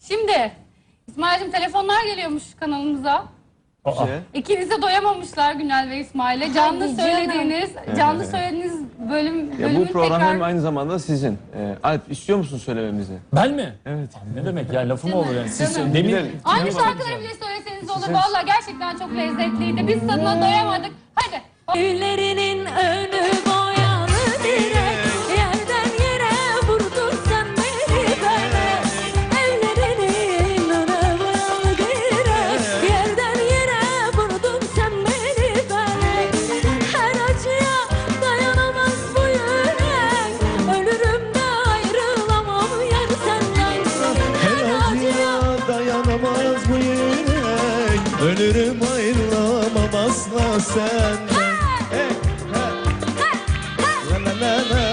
Şimdi İsmail'cim telefonlar geliyormuş kanalımıza. İkiniz de doyamamışlar Günel ve İsmail'e. Canlı söylediğiniz bölümün bu program tekrar... hem aynı zamanda sizin. Alp, istiyor musun söylememizi? Ben mi? Evet. Ne demek ya, lafı mı olur yani? Siz Canım. demin... Aynı şarkıları bile söyleseniz olur. Vallahi gerçekten çok lezzetliydi. Biz tadına doyamadık. Hadi. Evlerinin önü boyalı direk, yerden yere vurdun sen beni böyle. Evlerinin önü boyalı direk, yerden yere vurdun sen beni böyle. Her acıya dayanamaz bu yürek, ölürüm de ayrılamam yar senden. Her acıya dayanamaz bu yürek, ölürüm ayrılamam asla senden. La la la la.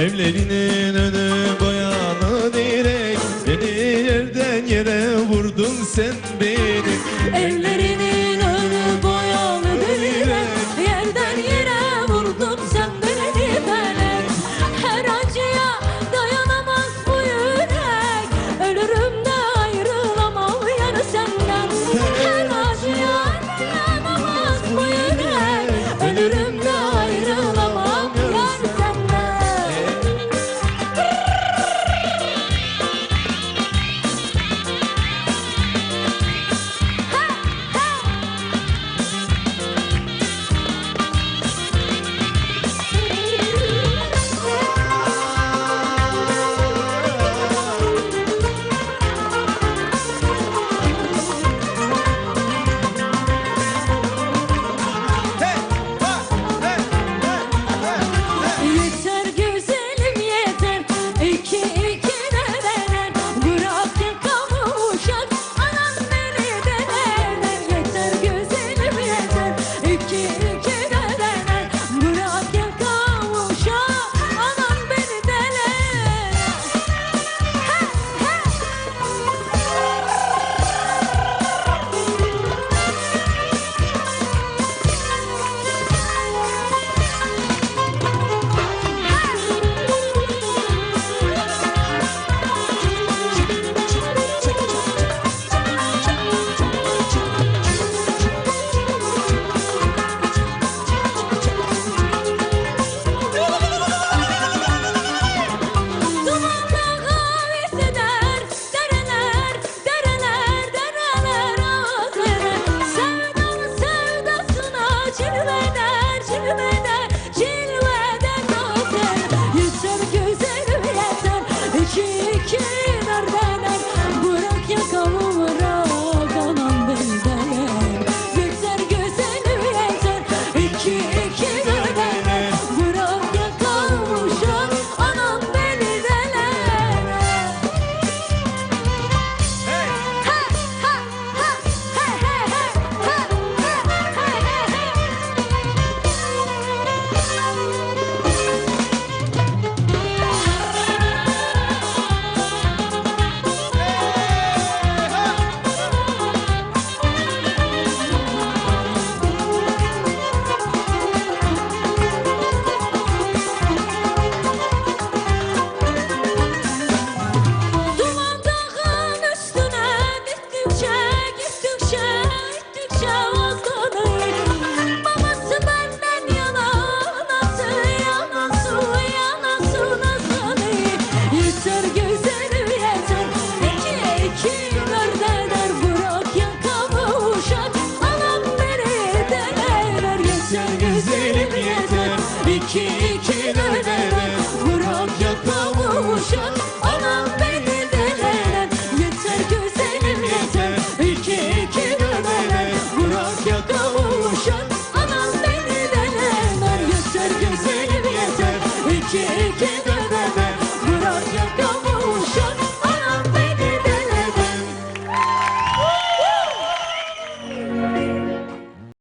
Evlerinin önü boyalı direk, beni yerden yere vurdun sen beni. Evlerinin önü boyalı direk, yerden yere vurdun sen beni felek. Her acıya dayanamaz bu yürek, ölürüm de ayrılamam yar senden. Her acıya dayanamaz bu yürek, ölürüm de ayrılamam yar senden. Yeter güzelim yeter, iki neler, bırak yakamı uşak, anam beni dener. Yeter güzelim yeter, iki neler, bırak yakamı uşak, anam beni dener. Dumanla havas eder, dereler, dereler, dereler havas eder. Sevdanın sevdasına cilveder, cilveder, cilveder havas eder. Yeter güzelim yeter, iki neredeler, bırak yakamı bırak, anam beni dener. Yeter güzelim yeter, iki neredeler, bırak yakamı uşak, anam beni dener. Duman dağın üstüne gittikçe, gittikçe, gittikçe vazgeçtim. Babası benden yana, anası, anası, anası, anası. Yeter güzelim yeter, iki neredeler, bırak yakamı uşak, anam beni dener. Yeter güzelim yeter, iki